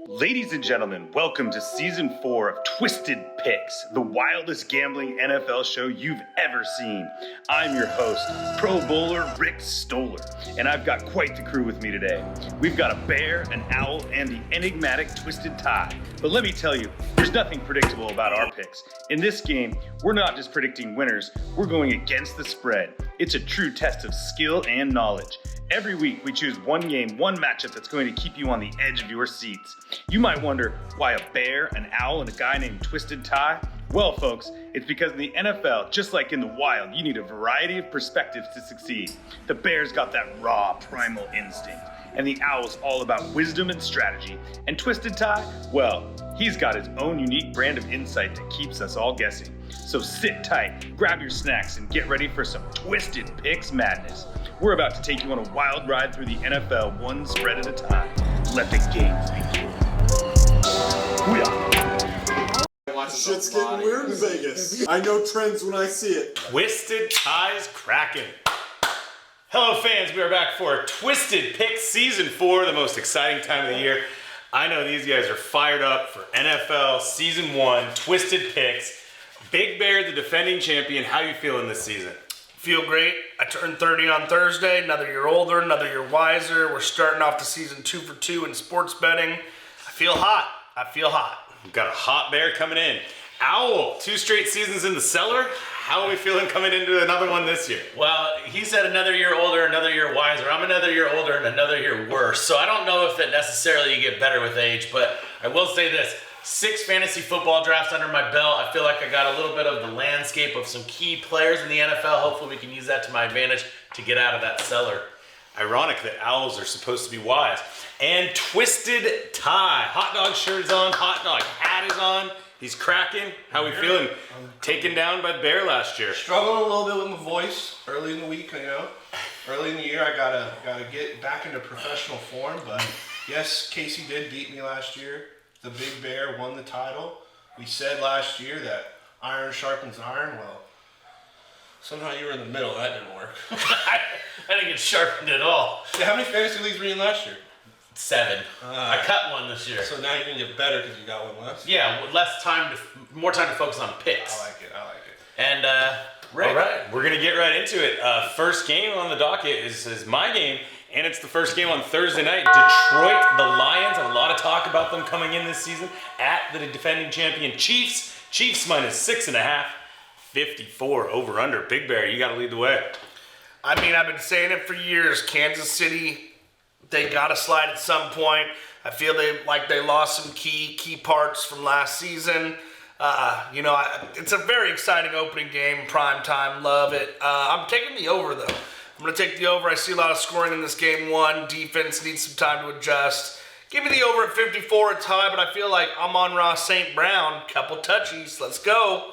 Ladies and gentlemen, welcome to Season 4 of Twisted Picks, the wildest gambling NFL show you've ever seen. I'm your host, Pro Bowler Rick Stoller, and I've got quite the crew with me today. We've got a bear, an owl, and the enigmatic Twisted Tie. But let me tell you, there's nothing predictable about our picks. In this game, we're not just predicting winners, we're going against the spread. It's a true test of skill and knowledge. Every week, we choose one game, one matchup that's going to keep you on the edge of your seats. You might wonder why a bear, an owl, and a guy named Twisted Tie? Well, folks, it's because in the NFL, just like in the wild, you need a variety of perspectives to succeed. The bear's got that raw, primal instinct, and the owl's all about wisdom and strategy. And Twisted Tie, well, he's got his own unique brand of insight that keeps us all guessing. So sit tight, grab your snacks, and get ready for some Twisted Picks madness. We're about to take you on a wild ride through the NFL, one spread at a time. Let the games begin. Shit's getting weird in Vegas. I know trends when I see it. Twisted Ties Kraken. Hello fans, we are back for Twisted Picks Season 4, the most exciting time of the year. I know these guys are fired up for NFL Season 1, Twisted Picks. Big Bear, the defending champion, how you feeling this season? Feel great. I turned 30 on Thursday, another year older, another year wiser. We're starting off the season 2 for 2 in sports betting. I feel hot. We've got a hot bear coming in. Owl, 2 straight seasons in the cellar. How are we feeling coming into another one this year? Well, he said another year older, another year wiser. I'm another year older and another year worse. So I don't know if that necessarily you get better with age, but I will say this. 6 fantasy football drafts under my belt. I feel like I got a little bit of the landscape of some key players in the NFL. Hopefully we can use that to my advantage to get out of that cellar. Ironic that owls are supposed to be wise. And Twisted Tie. Hot dog shirt is on, hot dog hat is on. He's cracking. How we feeling? Taken down by the bear last year. Struggling a little bit with my voice early in the week, Early in the year, I gotta get back into professional form. But yes, Casey did beat me last year. The Big Bear won the title. We said last year that iron sharpens iron. Well, somehow you were in the middle. That didn't work. I didn't get sharpened at all. Yeah, how many fantasy leagues were you in last year? 7. I cut one this year. So now you're gonna get better because you got one less. Yeah, more time to focus on picks. I like it. And Rick. All right, we're going to get right into it. First game on the docket is my game, and it's the first game on Thursday night. Detroit, the Lions, a lot of talk about them coming in this season at the defending champion Chiefs. Chiefs minus 6.5, 54 over under. Big Bear, you got to lead the way. I mean, I've been saying it for years. Kansas City, they got to slide at some point. I feel they lost some key parts from last season. It's a very exciting opening game, prime time, love it. I'm taking the over, though. I'm going to take the over. I see a lot of scoring in this game. Defense needs some time to adjust. Give me the over at 54. It's high, but I feel like Amon-Ra St. Brown, couple touchies. Let's go.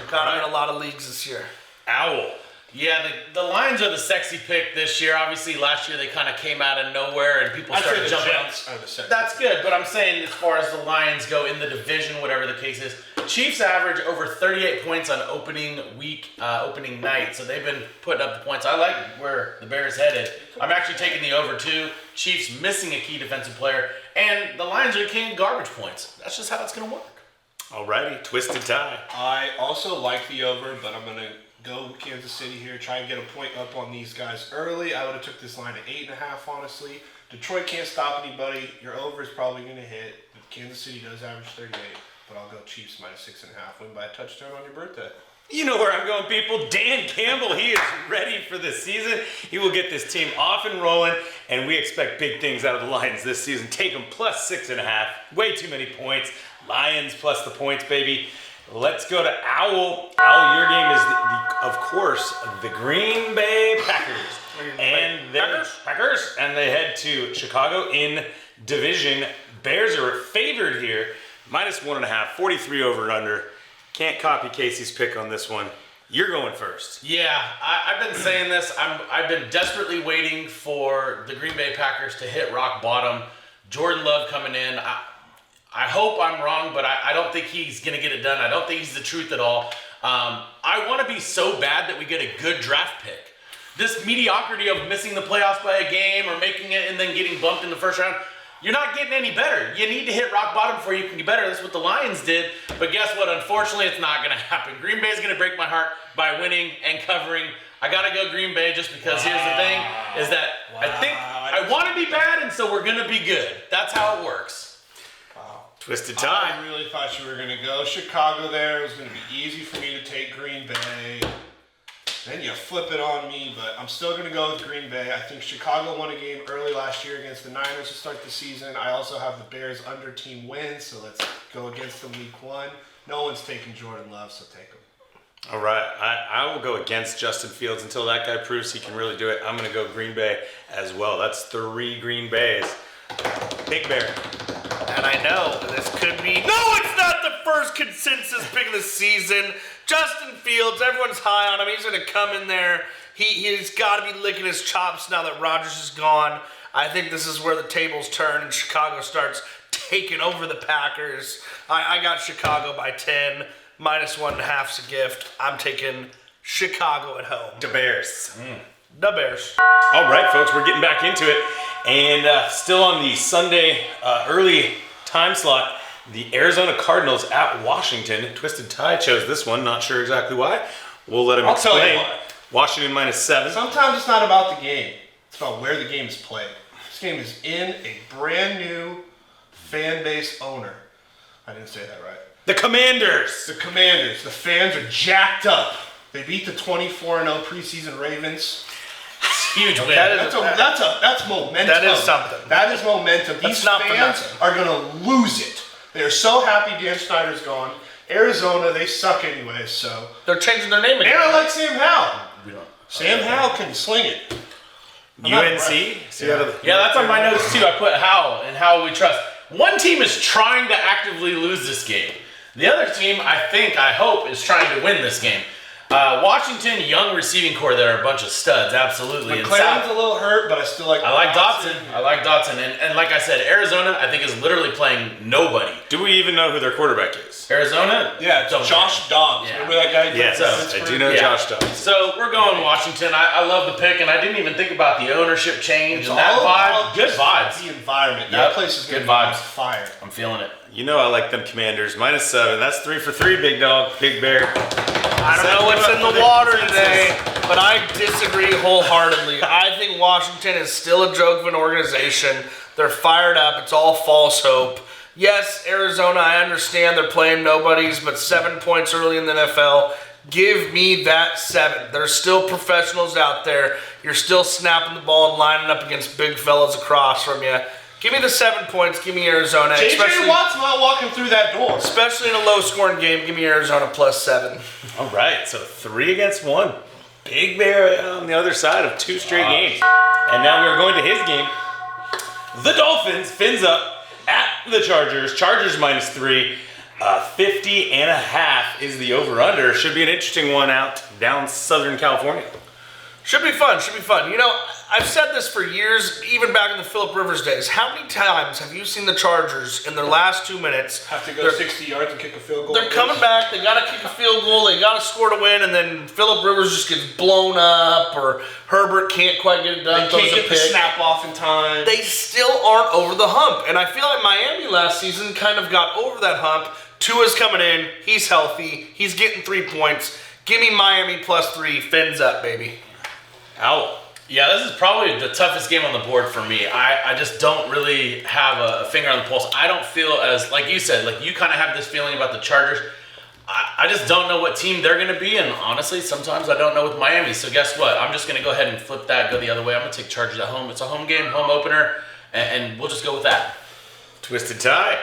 Got him in a lot of leagues this year. Owl. Yeah, the Lions are the sexy pick this year. Obviously, last year they kind of came out of nowhere and people started jumping up. That's good, but I'm saying as far as the Lions go in the division, whatever the case is, Chiefs average over 38 points on opening night, so they've been putting up the points. I like where the Bears headed. I'm actually taking the over too. Chiefs missing a key defensive player, and the Lions are king garbage points. That's just how it's going to work. Alrighty, Twisted Tie. I also like the over, but I'm gonna go Kansas City here, try and get a point up on these guys early. I would have took this line at 8.5, honestly. Detroit can't stop anybody. Your over is probably going to hit. Kansas City does average 38, but I'll go Chiefs minus 6.5. Win by a touchdown on your birthday. You know where I'm going, people. Dan Campbell, he is ready for this season. He will get this team off and rolling, and we expect big things out of the Lions this season. Take them plus 6.5. Way too many points. Lions plus the points, baby. Let's go to Owl. Owl, your game is, of course, the Green Bay Packers. And they head to Chicago in division. Bears are favored here. Minus 1.5, 43 over and under. Can't copy Casey's pick on this one. You're going first. Yeah, I've been saying this. I've been desperately waiting for the Green Bay Packers to hit rock bottom. Jordan Love coming in. I hope I'm wrong, but I don't think he's going to get it done. I don't think he's the truth at all. I want to be so bad that we get a good draft pick. This mediocrity of missing the playoffs by a game or making it and then getting bumped in the first round, you're not getting any better. You need to hit rock bottom before you can get better. That's what the Lions did. But guess what? Unfortunately, it's not going to happen. Green Bay is going to break my heart by winning and covering. I got to go Green Bay just because here's the thing, is that I think I want to be bad, and so we're going to be good. That's how it works. Twisted Tie. I really thought you were going to go Chicago there. It was going to be easy for me to take Green Bay. Then you flip it on me, but I'm still going to go with Green Bay. I think Chicago won a game early last year against the Niners to start the season. I also have the Bears under team win, so let's go against them week 1. No one's taking Jordan Love, so take him. All right, I will go against Justin Fields until that guy proves he can really do it. I'm going to go Green Bay as well. That's 3 Green Bays. Big Bear. And I know this could be... No, it's not the first consensus pick of the season. Justin Fields, everyone's high on him. He's going to come in there. He's got to be licking his chops now that Rodgers is gone. I think this is where the tables turn and Chicago starts taking over the Packers. I got Chicago by 10. -1.5's a gift. I'm taking Chicago at home. The Bears. The Bears. All right, folks, we're getting back into it. And still on the Sunday early time slot, the Arizona Cardinals at Washington. Twisted Tie chose this one. Not sure exactly why. We'll let him explain. Tell you why. Washington -7. Sometimes it's not about the game. It's about where the game is played. This game is in a brand new fan base owner. I didn't say that right. The Commanders. The Commanders. The fans are jacked up. They beat the 24-0 preseason Ravens. Huge win. That's momentum. That is something. That is momentum. That's These not for fans nothing. are going to lose it. They are so happy Dan Snyder's gone. Arizona, they suck anyway, so. They're changing their name again. And I like Sam Howell. Sam Howell can sling it. UNC. Yeah, that's on my notes too. I put Howell and Howell we trust. One team is trying to actively lose this game. The other team, I hope, is trying to win this game. Washington, young receiving core, they're a bunch of studs, absolutely. McLaren's a little hurt, but I still like Dotson. I like Dotson. And like I said, Arizona, I think, is literally playing nobody. Do we even know who their quarterback is? Arizona? Yeah, it's Josh Dobbs. Yeah. Remember that guy? Yes, I do know Josh Dobbs. So we're going Washington. I love the pick, and I didn't even think about the ownership change It's and that all vibe. about Good vibes. The environment. Yep. That place is Good good vibes. vibes. Fire. I'm feeling it. You know I like them Commanders. -7. That's 3 for 3, big dog, big bear. I don't know what's in the water today, but I disagree wholeheartedly. I think Washington is still a joke of an organization. They're fired up. It's all false hope. Yes, Arizona, I understand they're playing nobodies, but 7 points early in the NFL. Give me that 7. There's still professionals out there. You're still snapping the ball and lining up against big fellas across from you. Give me the 7 points. Give me Arizona. J.J. Watt's not walking through that door. Especially in a low-scoring game, give me Arizona +7. All right, so 3 against 1. Big Bear on the other side of 2 straight games. And now we're going to his game. The Dolphins, fins up at the Chargers. Chargers -3. 50.5 is the over-under. Should be an interesting one out down Southern California. Should be fun, should be fun. You know, I've said this for years, even back in the Phillip Rivers days. How many times have you seen the Chargers in their last 2 minutes? Have to go 60 yards and kick a field goal. They're coming back, they gotta kick a field goal, they gotta score to win, and then Phillip Rivers just gets blown up, or Herbert can't quite get it done, They throws can't a get the pick. snap off in time. They still aren't over the hump. And I feel like Miami last season kind of got over that hump. Tua's coming in, he's healthy, he's getting 3 points. Give me Miami +3, fins up, baby. Ow. Yeah, this is probably the toughest game on the board for me. I just don't really have a finger on the pulse. I don't feel as, like you said, like you kind of have this feeling about the Chargers. I just don't know what team they're going to be, and honestly, sometimes I don't know with Miami. So guess what? I'm just going to go ahead and flip that, go the other way. I'm going to take Chargers at home. It's a home game, home opener, and we'll just go with that. Twisted Tie.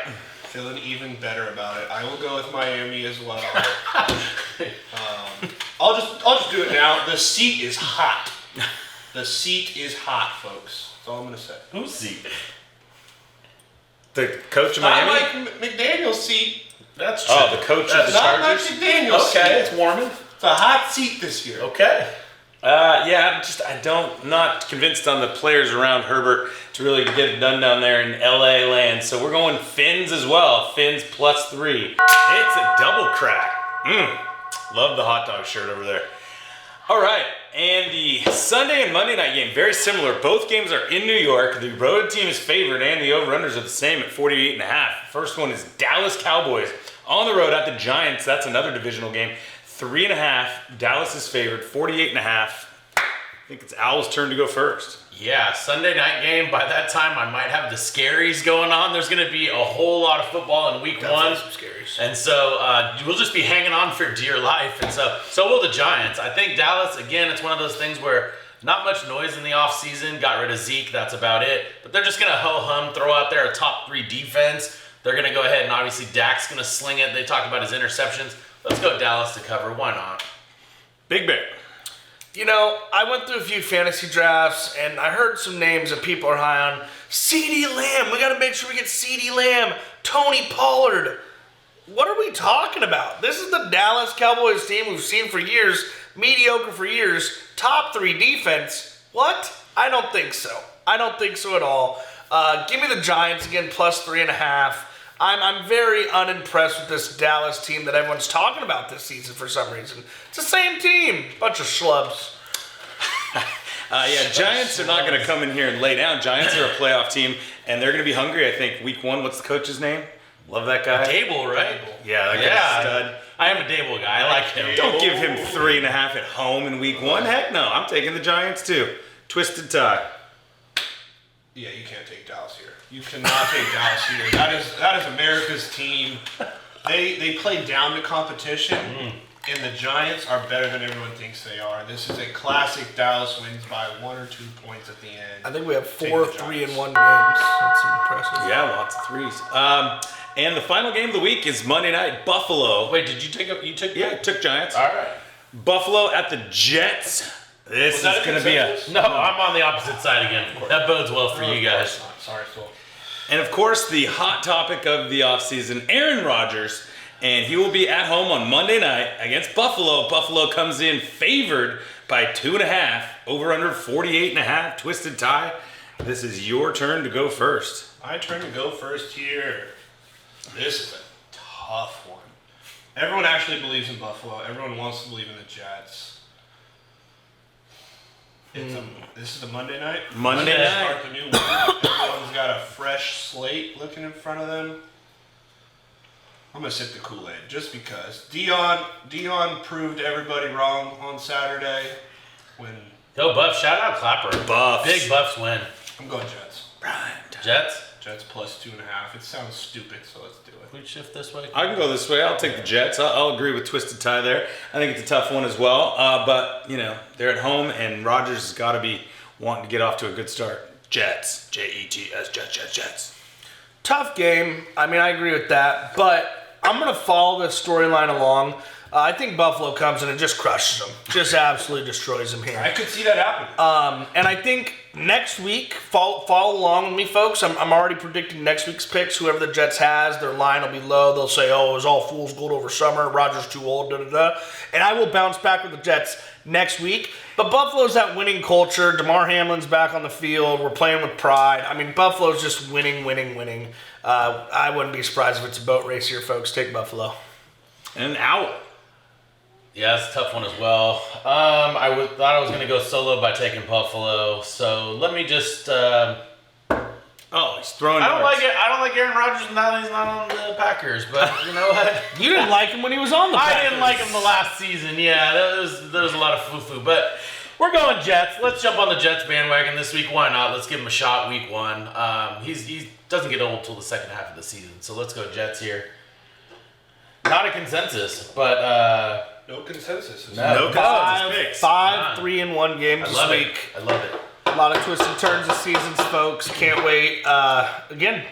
Feeling even better about it. I will go with Miami as well. I'll just do it now. The seat is hot. The seat is hot, folks. That's all I'm gonna say. Who's seat? The coach of Not Miami? like McDaniel's seat. That's true. Oh, the coach of the Not like Chargers? McDaniel's seat. Okay, it's warming. It's a hot seat this year. Okay. Yeah, not convinced on the players around Herbert to really get it done down there in LA land. So we're going Fins as well. Fins +3. It's a double crack. Love the hot dog shirt over there. All right, and the Sunday and Monday night game, very similar. Both games are in New York. The road team is favored, and the over-unders are the same at 48.5. First one is Dallas Cowboys on the road at the Giants. That's another divisional game. 3.5. Dallas is favored, 48.5. I think it's Owl's turn to go first. Yeah, Sunday night game. By that time, I might have the scaries going on. There's going to be a whole lot of football in week one. Some scaries. And so we'll just be hanging on for dear life. And so will the Giants. I think Dallas, again, it's one of those things where not much noise in the offseason. Got rid of Zeke. That's about it. But they're just going to ho-hum, throw out there a top 3 defense. They're going to go ahead and obviously Dak's going to sling it. They talked about his interceptions. Let's go Dallas to cover. Why not? Big Bear. You know, I went through a few fantasy drafts, and I heard some names that people are high on. CeeDee Lamb. We got to make sure we get CeeDee Lamb. Tony Pollard. What are we talking about? This is the Dallas Cowboys team we've seen for years, mediocre for years, top 3 defense. What? I don't think so. I don't think so at all. Give me the Giants again, plus 3.5. I'm very unimpressed with this Dallas team that everyone's talking about this season for some reason. It's the same team. Bunch of schlubs. Giants are not going to come in here and lay down. Giants are a playoff team, and they're going to be hungry, I think, week 1. What's the coach's name? Love that guy. Dable, right? Yeah, that guy's a stud. I am a Dable guy. I like him. Don't give him 3.5 at home in week 1. Heck no. I'm taking the Giants too. Twisted tie. Yeah, you can't take Dallas here. You cannot take Dallas here. That is America's team. They play down to competition, and the Giants are better than everyone thinks they are. This is a classic Dallas wins by 1 or 2 points at the end. I think we have 4 3-1 games. That's impressive. Yeah, lots of threes. And the final game of the week is Monday night. Buffalo. Wait, did you take up? You took? Yeah, I took Giants. All right. Buffalo at the Jets. This is going to be a... No, I'm on the opposite side again. That bodes well for you guys. Sorry, Phil. And of course, the hot topic of the offseason, Aaron Rodgers. And he will be at home on Monday night against Buffalo. Buffalo comes in favored by 2.5, over under 48.5, twisted tie. This is your turn to go first. My turn to go first here. This is a tough one. Everyone actually believes in Buffalo. Everyone wants to believe in the Jets. This is the Monday night. Monday night. Start the new week. Everyone's got a fresh slate looking in front of them. I'm gonna sip the Kool-Aid just because Dion proved everybody wrong on Saturday. When Go Buffs! Shout out Clapper. Buffs. Big Buffs win. I'm going Jets. Jets. Jets plus 2.5. It sounds stupid, so let's do it. We shift this way. I can go this way. I'll take the Jets. I'll agree with twisted tie there. I think it's a tough one as well. But, you know, they're at home, and Rodgers has got to be wanting to get off to a good start. Jets. Jets. Jets. Tough game. I mean, I agree with that. But I'm going to follow the storyline along. I think Buffalo comes in and just crushes them. Just absolutely destroys them here. I could see that happening. And I think next week, follow along with me, folks. I'm already predicting next week's picks. Whoever the Jets has, their line will be low. They'll say, oh, it was all fool's gold over summer. Rodgers too old, da-da-da. And I will bounce back with the Jets next week. But Buffalo's that winning culture. DeMar Hamlin's back on the field. We're playing with pride. I mean, Buffalo's just winning. I wouldn't be surprised if it's a boat race here, folks. Take Buffalo. And Owl. Yeah, it's a tough one as well. Thought I was going to go solo by taking Buffalo, so let me just. Oh, he's throwing. I don't like Aaron Rodgers now that he's not on the Packers, but you know what? You didn't like him when he was on the Packers. I didn't like him the last season. Yeah, there was a lot of foo-foo, but we're going Jets. Let's jump on the Jets bandwagon this week. Why not? Let's give him a shot week 1. He doesn't get old till the second half of the season, so let's go Jets here. Not a consensus, but. No consensus. No consensus picks. 5 3-1 games this week. I love it. A lot of twists and turns this season, folks. Can't wait. Again,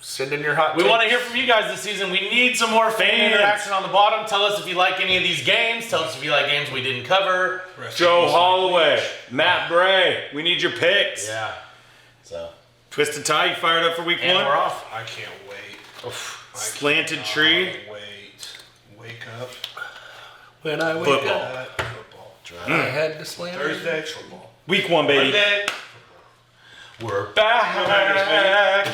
send in your hot We takes. want to hear from you guys this season. We need some more fan interaction on the bottom. Tell us if you like any of these games. Tell us if you like games we didn't cover. Joe Holloway, Matt Bray. We need your picks. Yeah. So. Twisted tie. You fired up for week And 1? we're off. I can't wait. Slanted tree. Wake up. When I wake Football. up, Football. I had to slam. Thursday, football. Week 1, baby. Monday, We're back.